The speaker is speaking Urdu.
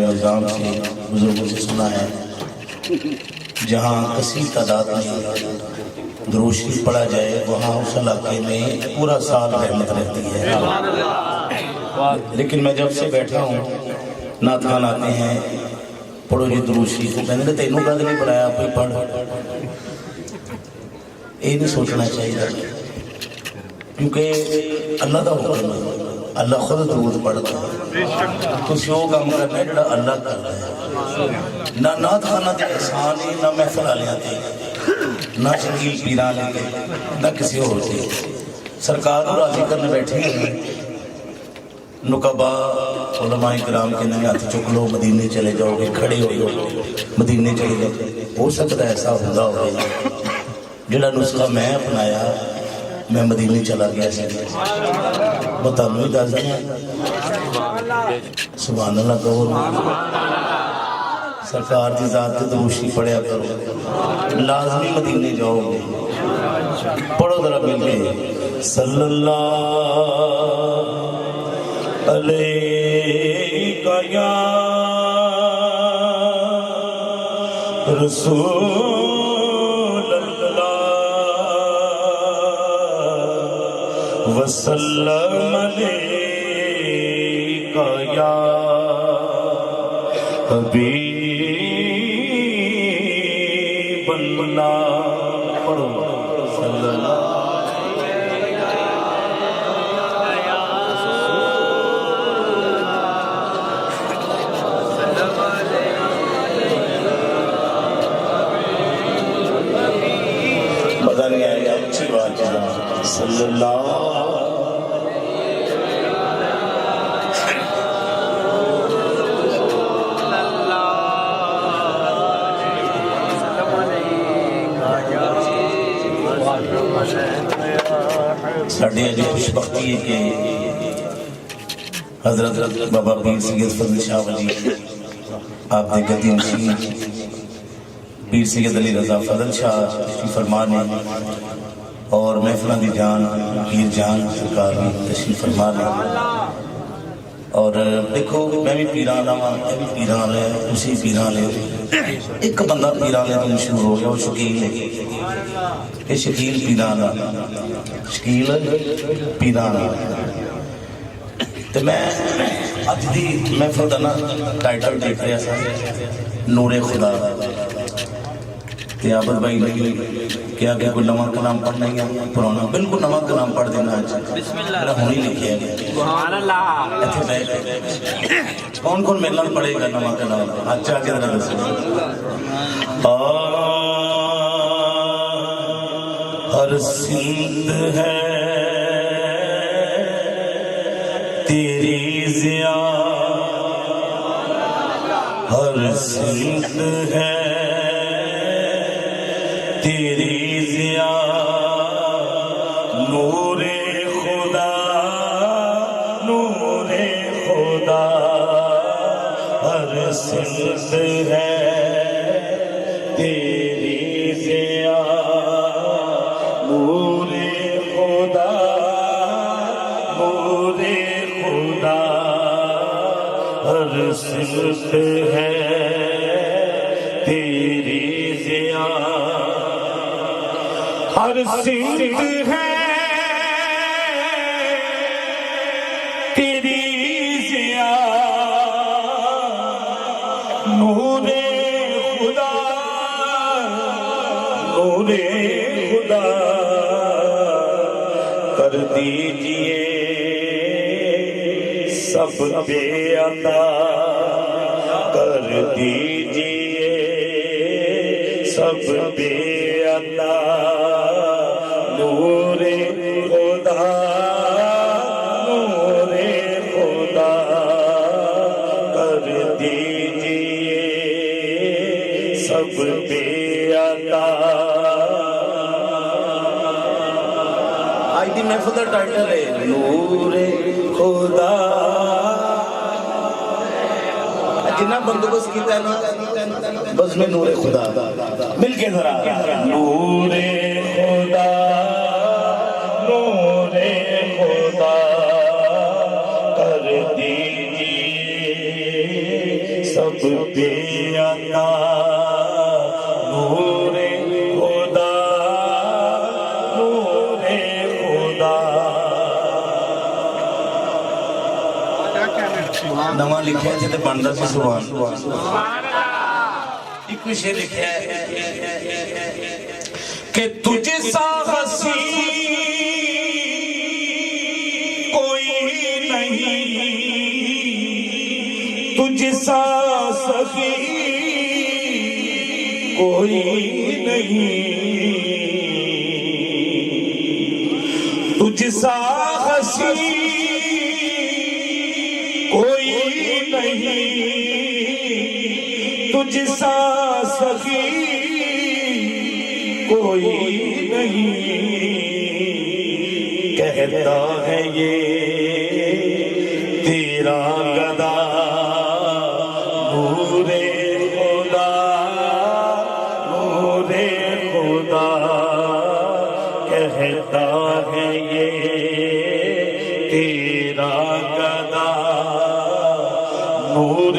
اعظام سے بزرگوں سے سنا ہے جہاں کثیر تعداد میں درود شریف پڑھا جائے وہاں اس علاقے میں پورا سال رحمت رہتی ہے. لیکن میں جب سے بیٹھا ہوں نعت خوان آتے ہیں پڑھو جی درود شریف، میں نے تینوں کا نہیں پڑھایا کوئی پڑھ. یہ نہیں سوچنا چاہیے کیونکہ اللہ کا حکم ہے، اللہ خود درود پڑھتا ہے. کسی وہ کام کرنا ہے جڑا اللہ کرتا ہے. نہ نعت خانہ تے احسان ہے، نہ محفل والیاں تے، نہ شکیل پیران تے، نہ کسی اور تے. سرکار کو راضی کرنے بیٹھے ہیں. نقبہ علماء کرام کے نئے ہاتھ چک لو، مدینے چلے جاؤ گے، کھڑے ہو جاؤ مدینے چلے جاؤ. ہو سکتا ہے ایسا ہوگا ہوگا جڑا نسخہ میں اپنایا میں مدینے چلا گیا سے بتانو ہی دس دیں. سبحان اللہ کہو، سرکار کی ذات کے دروشی پڑھیا کرو، لازمی مدینے جاؤ گے. پڑھو ذرا مل کے صلی اللہ علیہ یا رسول اللہ وسلم علیہ یا حبیب اللہ. پڑھو صلی اللہ مزہ نہیں آئے گا. اچھی بات ہے صلی اللہ ساڑھے اجی خوش بختی ہے کہ حضرت بابا پیر سید فضل شاہ ولی آپ نے قدیم سی پیر سید علی رضا فضل شاہ تشریف فرمان ہے اور محفلہ دی جان پیر جان سرکار بھی تشریف فرمان ہے. اور دیکھو میں بھی پیران آواں میں بھی پیران ہے اسی پیران ہے. ایک بندہ پیران ہے تو مشہور ہو گیا وہ شکیل ہے. یہ شکیل پیران ہے، شکیل پیران ہے. تو میں اج دی محفل دا نا ٹائٹل دیکھ رہا سا نور خدا. عابد بھائی نے کیا کہ کوئی نواں کلام پڑھنا ہی ہے پرانا، بالکل نواں کلام پڑھ دینا ہے. میرا ہونی لکھیا ہے سبحان اللہ. ایتھے بیٹھ کون کون میرے نال پڑھے گا نواں کلام؟ اچھا کے ذرا دسو. ہر سند ہے تیری ضیا، ہر سند ہے تیری ضیا، نور خدا نور خدا، ہر سند ہے تیری ضیا، نور خدا نور خدا، ہر سند ہے تیری ضیا، ہر سند ہے تیری ضیا، نور خدا نور خدا، کر دیجئے سب بے عطا، کر دیجئے سب بے عطا، نور خدا نور خدا، کر دیجئے سب بے عطا. آج دی محفل کا ٹائٹل ہے نور خدا. جنہ بندوبست کیتا ہے نا بس میں نور خدا مل کے ذرا نور خدا نور خدا، کر دیجئے سب پہ عطا نور خدا نور خدا نواں لکھیا جے تے بندا سی سبحان ایک شعر لکھیا ہے کہ تجھ سا حسین کوئی نہیں تجھ سا سخی کوئی نہیں تجھ سا حسین کوئی نہیں تجھ سا سخی کوئی نہیں کہتا ہے یہ تیرا گدا نور خدا نور خدا کہتا ہے یہ تیرا گدا نور